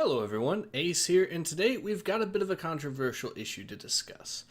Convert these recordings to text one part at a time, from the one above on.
Hello everyone, Ace here, and today we've got a bit of a controversial issue to discuss.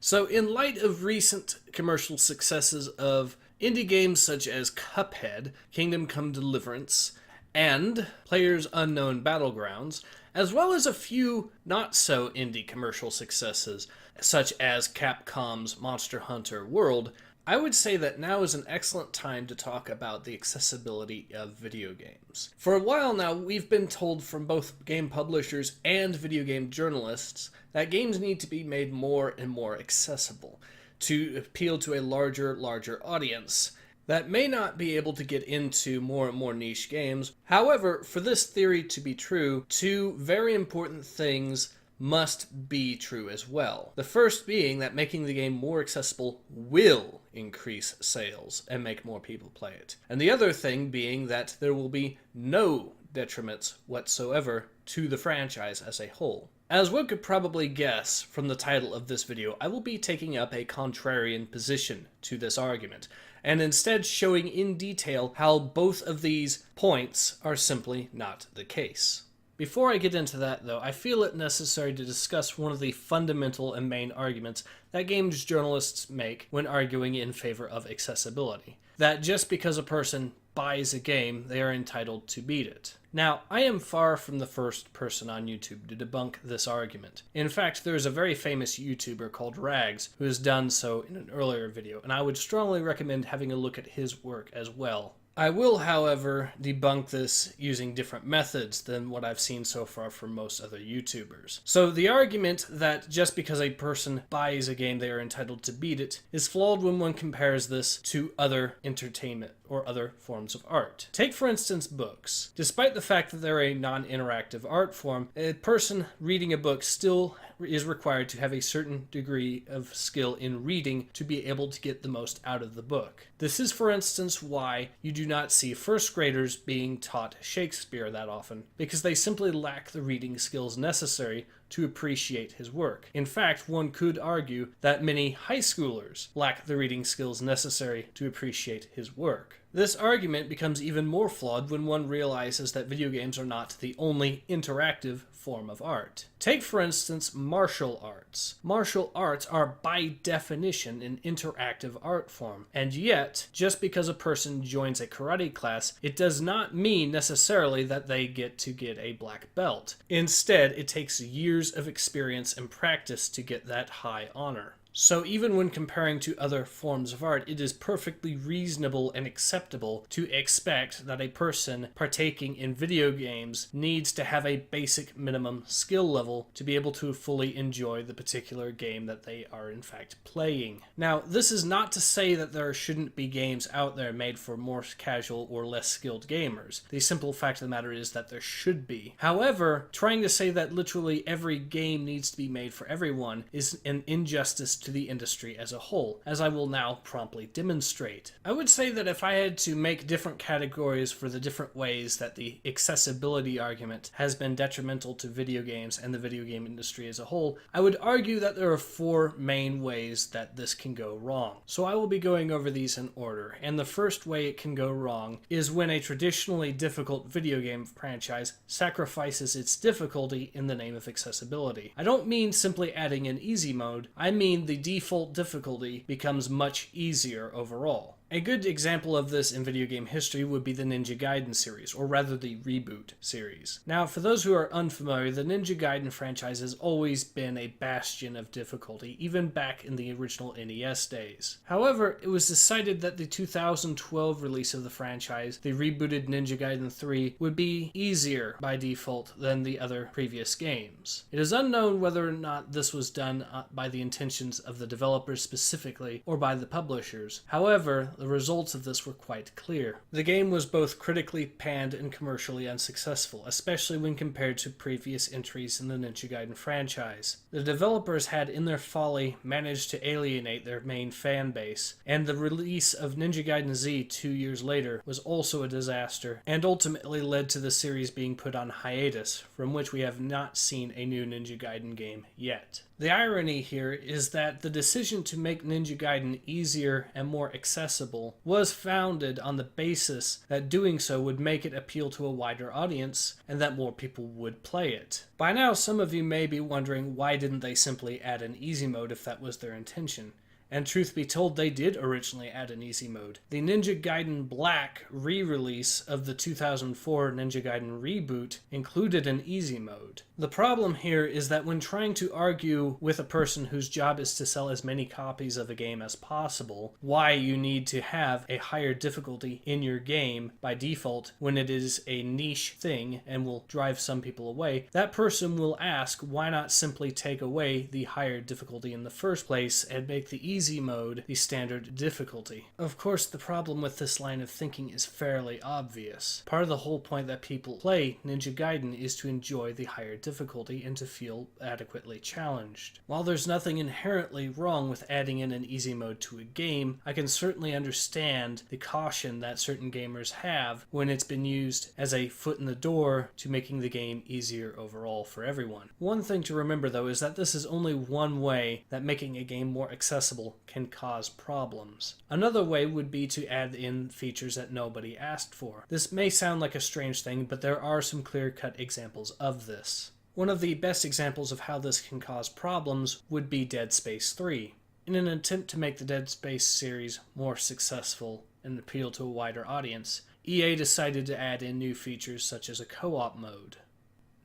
So in light of recent commercial successes of indie games such as Cuphead, Kingdom Come Deliverance, and PlayerUnknown's Battlegrounds, as well as a few not-so indie commercial successes such as Capcom's Monster Hunter World, I would say that now is an excellent time to talk about the accessibility of video games. For a while now, we've been told from both game publishers and video game journalists that games need to be made more and more accessible to appeal to a larger audience that may not be able to get into more and more niche games. However, for this theory to be true, two very important things must be true as well. The first being that making the game more accessible will increase sales and make more people play it. And the other thing being that there will be no detriments whatsoever to the franchise as a whole. As one could probably guess from the title of this video, I will be taking up a contrarian position to this argument, and instead showing in detail how both of these points are simply not the case. Before I get into that, though, I feel it necessary to discuss one of the fundamental and main arguments that games journalists make when arguing in favor of accessibility. That just because a person buys a game, they are entitled to beat it. Now, I am far from the first person on YouTube to debunk this argument. In fact, there is a very famous YouTuber called Rags who has done so in an earlier video, and I would strongly recommend having a look at his work as well. I will, however, debunk this using different methods than what I've seen so far from most other YouTubers. So the argument that just because a person buys a game they are entitled to beat it is flawed when one compares this to other entertainment or other forms of art. Take for instance books. Despite the fact that they're a non-interactive art form, a person reading a book still is required to have a certain degree of skill in reading to be able to get the most out of the book. This is, for instance, why you do not see first graders being taught Shakespeare that often, because they simply lack the reading skills necessary to appreciate his work. In fact, one could argue that many high schoolers lack the reading skills necessary to appreciate his work. This argument becomes even more flawed when one realizes that video games are not the only interactive form of art. Take, for instance, martial arts. Martial arts are by definition an interactive art form, and yet, just because a person joins a karate class, it does not mean necessarily that they get a black belt. Instead, it takes years of experience and practice to get that high honor. So even when comparing to other forms of art, it is perfectly reasonable and acceptable to expect that a person partaking in video games needs to have a basic minimum skill level to be able to fully enjoy the particular game that they are in fact playing. Now, this is not to say that there shouldn't be games out there made for more casual or less skilled gamers. The simple fact of the matter is that there should be. However, trying to say that literally every game needs to be made for everyone is an injustice to the industry as a whole, as I will now promptly demonstrate. I would say that if I had to make different categories for the different ways that the accessibility argument has been detrimental to video games and the video game industry as a whole, I would argue that there are four main ways that this can go wrong. So I will be going over these in order, and the first way it can go wrong is when a traditionally difficult video game franchise sacrifices its difficulty in the name of accessibility. I don't mean simply adding an easy mode, I mean the default difficulty becomes much easier overall. A good example of this in video game history would be the Ninja Gaiden series, or rather the Reboot series. Now, for those who are unfamiliar, the Ninja Gaiden franchise has always been a bastion of difficulty, even back in the original NES days. However, it was decided that the 2012 release of the franchise, the rebooted Ninja Gaiden 3, would be easier by default than the other previous games. It is unknown whether or not this was done by the intentions of the developers specifically, or by the publishers. However, the results of this were quite clear. The game was both critically panned and commercially unsuccessful, especially when compared to previous entries in the Ninja Gaiden franchise. The developers had, in their folly, managed to alienate their main fan base, and the release of Ninja Gaiden Z 2 years later was also a disaster, and ultimately led to the series being put on hiatus, from which we have not seen a new Ninja Gaiden game yet. The irony here is that the decision to make Ninja Gaiden easier and more accessible accessible was founded on the basis that doing so would make it appeal to a wider audience and that more people would play it. By now, some of you may be wondering why didn't they simply add an easy mode if that was their intention. And truth be told, they did originally add an easy mode. The Ninja Gaiden Black re-release of the 2004 Ninja Gaiden reboot included an easy mode. The problem here is that when trying to argue with a person whose job is to sell as many copies of a game as possible why you need to have a higher difficulty in your game by default when it is a niche thing and will drive some people away, that person will ask why not simply take away the higher difficulty in the first place and make the easy mode the standard difficulty. Of course, the problem with this line of thinking is fairly obvious. Part of the whole point that people play Ninja Gaiden is to enjoy the higher difficulty and to feel adequately challenged. While there's nothing inherently wrong with adding in an easy mode to a game, I can certainly understand the caution that certain gamers have when it's been used as a foot in the door to making the game easier overall for everyone. One thing to remember though is that this is only one way that making a game more accessible can cause problems. Another way would be to add in features that nobody asked for. This may sound like a strange thing, but there are some clear-cut examples of this. One of the best examples of how this can cause problems would be Dead Space 3. In an attempt to make the Dead Space series more successful and appeal to a wider audience, EA decided to add in new features such as a co-op mode.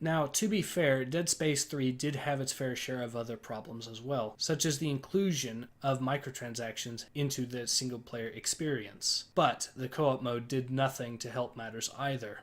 Now, to be fair, Dead Space 3 did have its fair share of other problems as well, such as the inclusion of microtransactions into the single-player experience. But the co-op mode did nothing to help matters either.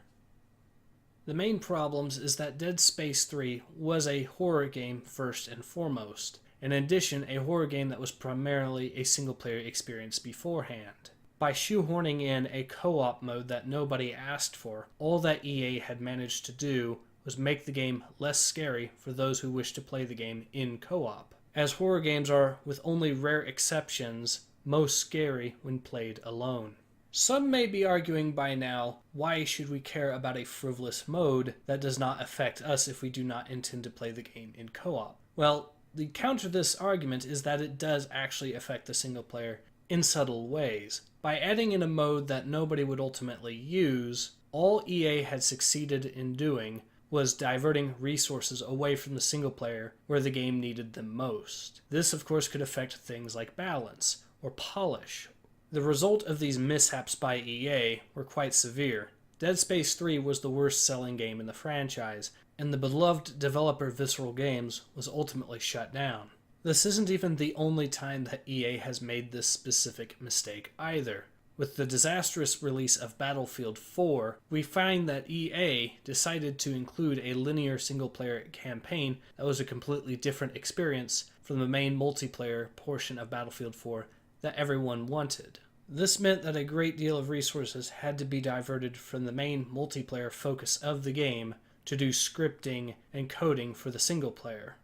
The main problems is that Dead Space 3 was a horror game first and foremost, and in addition, a horror game that was primarily a single-player experience beforehand. By shoehorning in a co-op mode that nobody asked for, all that EA had managed to do was make the game less scary for those who wish to play the game in co-op, as horror games are, with only rare exceptions, most scary when played alone. Some may be arguing by now, why should we care about a frivolous mode that does not affect us if we do not intend to play the game in co-op? Well, the counter to this argument is that it does actually affect the single player in subtle ways. By adding in a mode that nobody would ultimately use, all EA had succeeded in doing was diverting resources away from the single player where the game needed them most. This, of course, could affect things like balance or polish. The result of these mishaps by EA were quite severe. Dead Space 3 was the worst selling game in the franchise, and the beloved developer Visceral Games was ultimately shut down. This isn't even the only time that EA has made this specific mistake either. With the disastrous release of Battlefield 4, we find that EA decided to include a linear single-player campaign that was a completely different experience from the main multiplayer portion of Battlefield 4 that everyone wanted. This meant that a great deal of resources had to be diverted from the main multiplayer focus of the game to do scripting and coding for the single player.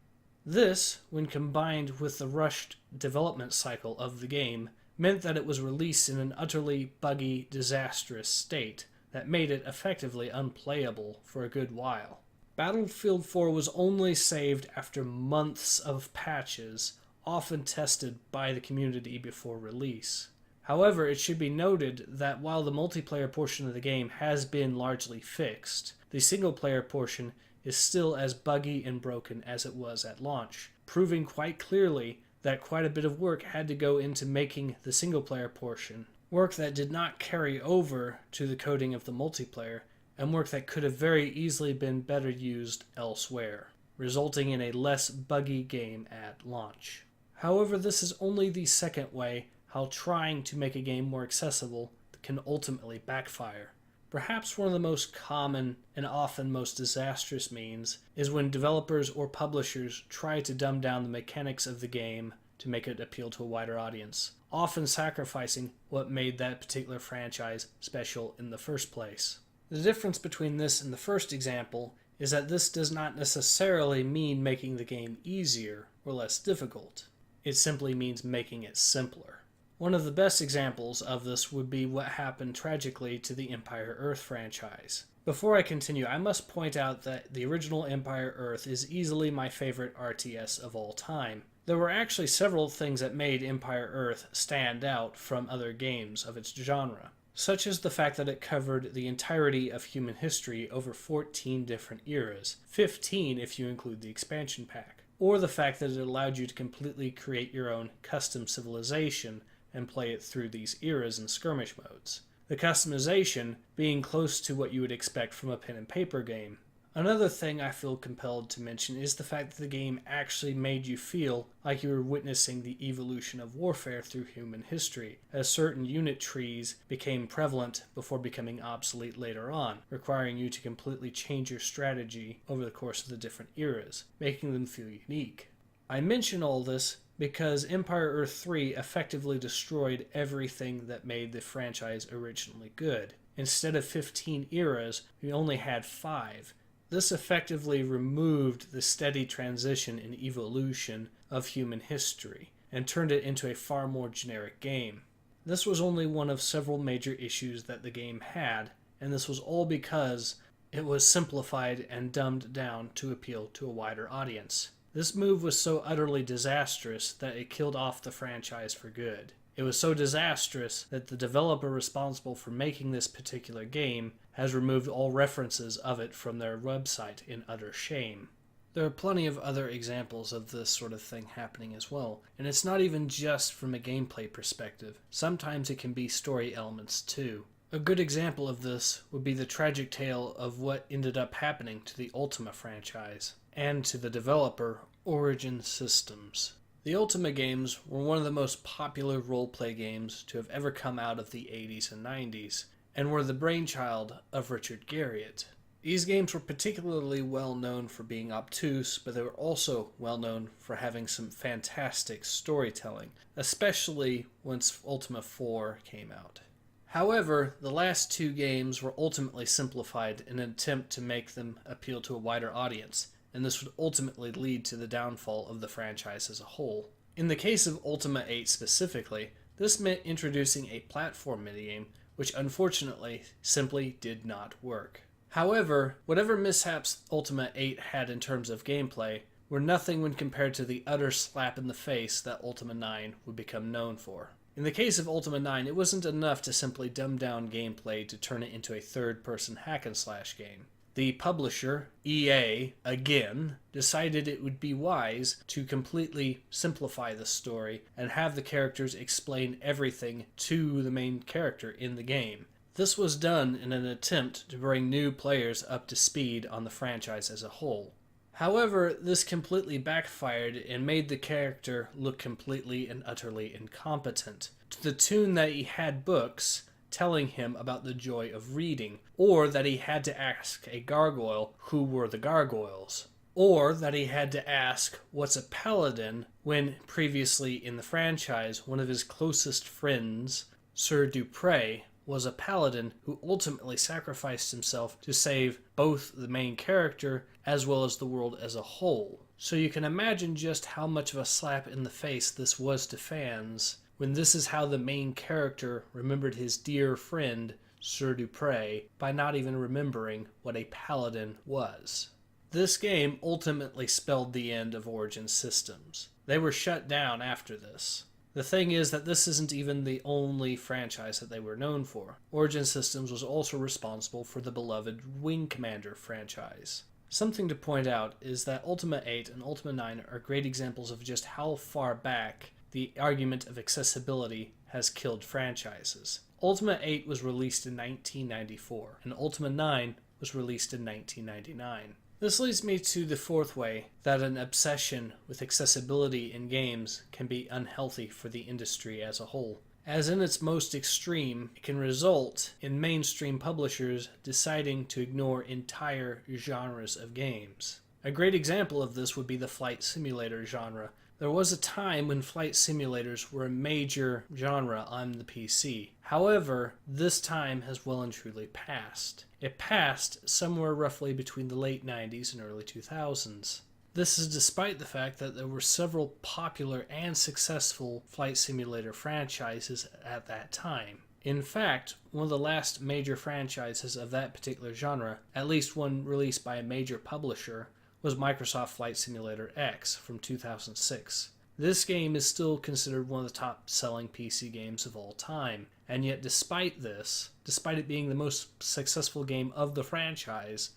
This, when combined with the rushed development cycle of the game, meant that it was released in an utterly buggy, disastrous state that made it effectively unplayable for a good while. Battlefield 4 was only saved after months of patches, often tested by the community before release. However, it should be noted that while the multiplayer portion of the game has been largely fixed, the single-player portion is still as buggy and broken as it was at launch, proving quite clearly that quite a bit of work had to go into making the single-player portion, work that did not carry over to the coding of the multiplayer, and work that could have very easily been better used elsewhere, resulting in a less buggy game at launch. However, this is only the second way how trying to make a game more accessible can ultimately backfire. Perhaps one of the most common and often most disastrous means is when developers or publishers try to dumb down the mechanics of the game to make it appeal to a wider audience, often sacrificing what made that particular franchise special in the first place. The difference between this and the first example is that this does not necessarily mean making the game easier or less difficult. It simply means making it simpler. One of the best examples of this would be what happened tragically to the Empire Earth franchise. Before I continue, I must point out that the original Empire Earth is easily my favorite RTS of all time. There were actually several things that made Empire Earth stand out from other games of its genre, such as the fact that it covered the entirety of human history over 14 different eras, 15 if you include the expansion pack, or the fact that it allowed you to completely create your own custom civilization and play it through these eras and skirmish modes. The customization being close to what you would expect from a pen and paper game. Another thing I feel compelled to mention is the fact that the game actually made you feel like you were witnessing the evolution of warfare through human history, as certain unit trees became prevalent before becoming obsolete later on, requiring you to completely change your strategy over the course of the different eras, making them feel unique. I mention all this because Empire Earth 3 effectively destroyed everything that made the franchise originally good. Instead of 15 eras, we only had 5. This effectively removed the steady transition and evolution of human history and turned it into a far more generic game. This was only one of several major issues that the game had, and this was all because it was simplified and dumbed down to appeal to a wider audience. This move was so utterly disastrous that it killed off the franchise for good. It was so disastrous that the developer responsible for making this particular game has removed all references of it from their website in utter shame. There are plenty of other examples of this sort of thing happening as well, and it's not even just from a gameplay perspective. Sometimes it can be story elements too. A good example of this would be the tragic tale of what ended up happening to the Ultima franchise, and to the developer, Origin Systems. The Ultima games were one of the most popular role-play games to have ever come out of the 80s and 90s, and were the brainchild of Richard Garriott. These games were particularly well known for being obtuse, but they were also well known for having some fantastic storytelling, especially once Ultima 4 came out. However, the last 2 games were ultimately simplified in an attempt to make them appeal to a wider audience, and this would ultimately lead to the downfall of the franchise as a whole. In the case of Ultima 8 specifically, this meant introducing a platform minigame, which unfortunately simply did not work. However, whatever mishaps Ultima 8 had in terms of gameplay were nothing when compared to the utter slap in the face that Ultima 9 would become known for. In the case of Ultima 9, it wasn't enough to simply dumb down gameplay to turn it into a third-person hack-and-slash game. The publisher, EA, again, decided it would be wise to completely simplify the story and have the characters explain everything to the main character in the game. This was done in an attempt to bring new players up to speed on the franchise as a whole. However, this completely backfired and made the character look completely and utterly incompetent, to the tune that he had books telling him about the joy of reading, or that he had to ask a gargoyle who were the gargoyles, or that he had to ask what's a paladin when previously in the franchise one of his closest friends, Sir Dupre, was a paladin who ultimately sacrificed himself to save both the main character as well as the world as a whole. So you can imagine just how much of a slap in the face this was to fans, when this is how the main character remembered his dear friend, Sir Dupre, by not even remembering what a paladin was. This game ultimately spelled the end of Origin Systems. They were shut down after this. The thing is that this isn't even the only franchise that they were known for. Origin Systems was also responsible for the beloved Wing Commander franchise. Something to point out is that Ultima 8 and Ultima 9 are great examples of just how far back the argument of accessibility has killed franchises. Ultima 8 was released in 1994, and Ultima 9 was released in 1999. This leads me to the fourth way that an obsession with accessibility in games can be unhealthy for the industry as a whole. As in its most extreme, it can result in mainstream publishers deciding to ignore entire genres of games. A great example of this would be the flight simulator genre. There was a time when flight simulators were a major genre on the PC. However, this time has well and truly passed. It passed somewhere roughly between the late 90s and early 2000s. This is despite the fact that there were several popular and successful flight simulator franchises at that time. In fact, one of the last major franchises of that particular genre, at least one released by a major publisher, was Microsoft Flight Simulator X from 2006. This game is still considered one of the top selling PC games of all time. And yet despite this, despite it being the most successful game of the franchise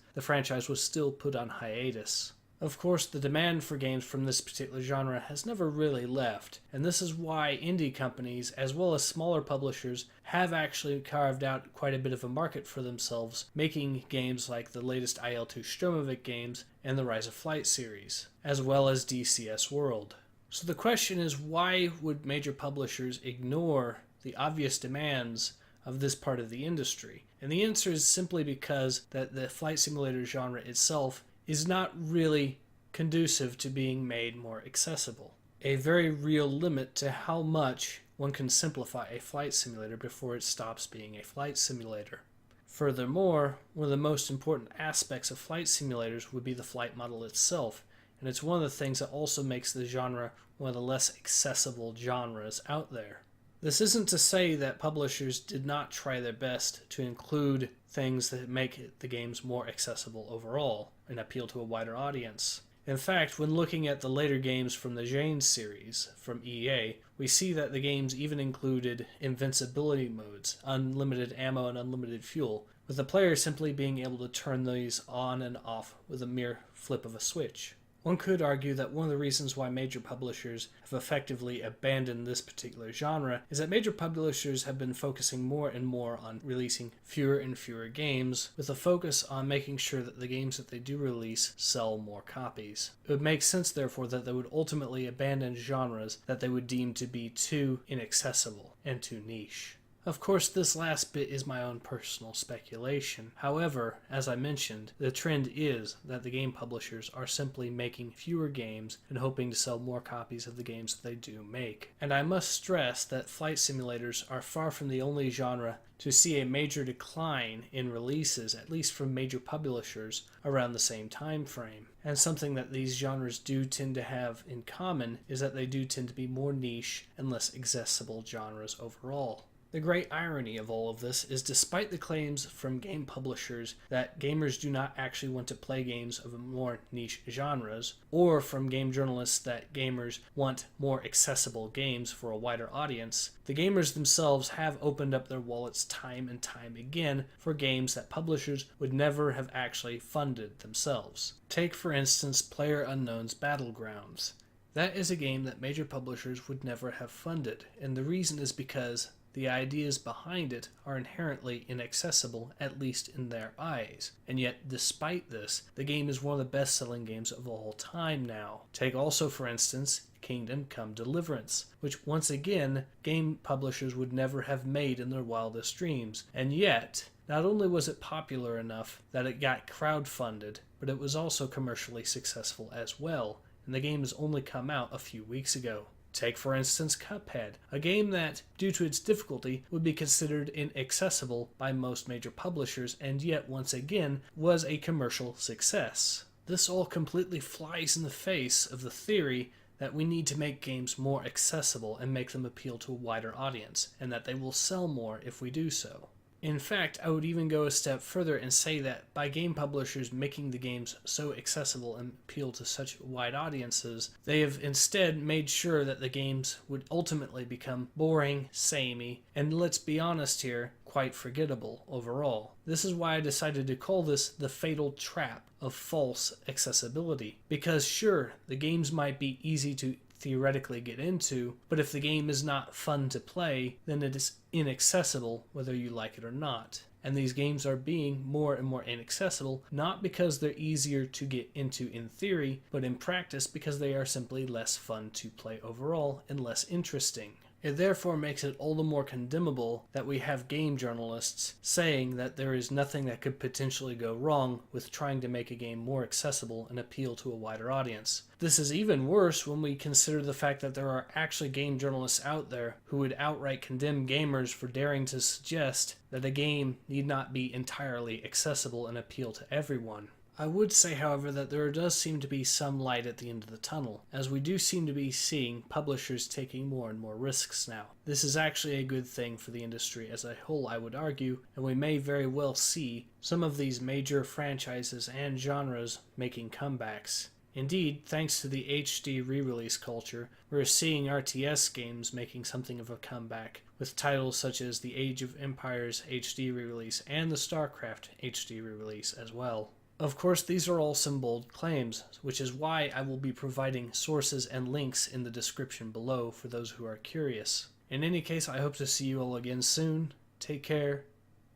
was still put on hiatus. Of course, the demand for games from this particular genre has never really left, and this is why indie companies, as well as smaller publishers, have actually carved out quite a bit of a market for themselves, making games like the latest IL-2 Stromovic games and the Rise of Flight series, as well as DCS World. So the question is, why would major publishers ignore the obvious demands of this part of the industry? And the answer is simply because that the flight simulator genre itself is not really conducive to being made more accessible. A very real limit to how much one can simplify a flight simulator before it stops being a flight simulator. Furthermore, one of the most important aspects of flight simulators would be the flight model itself, and it's one of the things that also makes the genre one of the less accessible genres out there. This isn't to say that publishers did not try their best to include things that make the games more accessible overall and appeal to a wider audience. In fact, when looking at the later games from the Gaiden series from EA, we see that the games even included invincibility modes, unlimited ammo and unlimited fuel, with the player simply being able to turn these on and off with a mere flip of a switch. One could argue that one of the reasons why major publishers have effectively abandoned this particular genre is that major publishers have been focusing more and more on releasing fewer and fewer games, with a focus on making sure that the games that they do release sell more copies. It would make sense, therefore, that they would ultimately abandon genres that they would deem to be too inaccessible and too niche. Of course, this last bit is my own personal speculation. However, as I mentioned, the trend is that the game publishers are simply making fewer games and hoping to sell more copies of the games that they do make. And I must stress that flight simulators are far from the only genre to see a major decline in releases, at least from major publishers, around the same time frame. And something that these genres do tend to have in common is that they do tend to be more niche and less accessible genres overall. The great irony of all of this is, despite the claims from game publishers that gamers do not actually want to play games of more niche genres, or from game journalists that gamers want more accessible games for a wider audience, the gamers themselves have opened up their wallets time and time again for games that publishers would never have actually funded themselves. Take, for instance, PlayerUnknown's Battlegrounds. That is a game that major publishers would never have funded, and the reason is because the ideas behind it are inherently inaccessible, at least in their eyes. And yet, despite this, the game is one of the best-selling games of all time now. Take also, for instance, Kingdom Come Deliverance, which once again, game publishers would never have made in their wildest dreams. And yet, not only was it popular enough that it got crowdfunded, but it was also commercially successful as well. And the game has only come out a few weeks ago. Take, for instance, Cuphead, a game that, due to its difficulty, would be considered inaccessible by most major publishers, and yet, once again, was a commercial success. This all completely flies in the face of the theory that we need to make games more accessible and make them appeal to a wider audience, and that they will sell more if we do so. In fact, I would even go a step further and say that by game publishers making the games so accessible and appeal to such wide audiences, they have instead made sure that the games would ultimately become boring, samey, and let's be honest here, quite forgettable overall. This is why I decided to call this the fatal trap of false accessibility. Because sure, the games might be easy to theoretically get into, but if the game is not fun to play, then it is inaccessible whether you like it or not. And these games are being more and more inaccessible, not because they're easier to get into in theory, but in practice because they are simply less fun to play overall and less interesting. It therefore makes it all the more condemnable that we have game journalists saying that there is nothing that could potentially go wrong with trying to make a game more accessible and appeal to a wider audience. This is even worse when we consider the fact that there are actually game journalists out there who would outright condemn gamers for daring to suggest that a game need not be entirely accessible and appeal to everyone. I would say, however, that there does seem to be some light at the end of the tunnel, as we do seem to be seeing publishers taking more and more risks now. This is actually a good thing for the industry as a whole, I would argue, and we may very well see some of these major franchises and genres making comebacks Indeed, thanks to the HD re-release culture, we're seeing RTS games making something of a comeback, with titles such as the Age of Empires HD re-release and the StarCraft HD re-release as well. Of course, these are all some bold claims, which is why I will be providing sources and links in the description below for those who are curious. In any case, I hope to see you all again soon. Take care.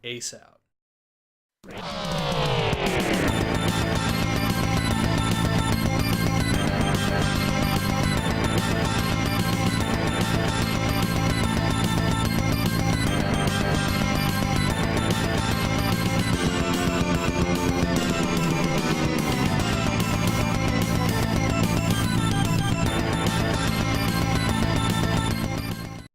Ace out.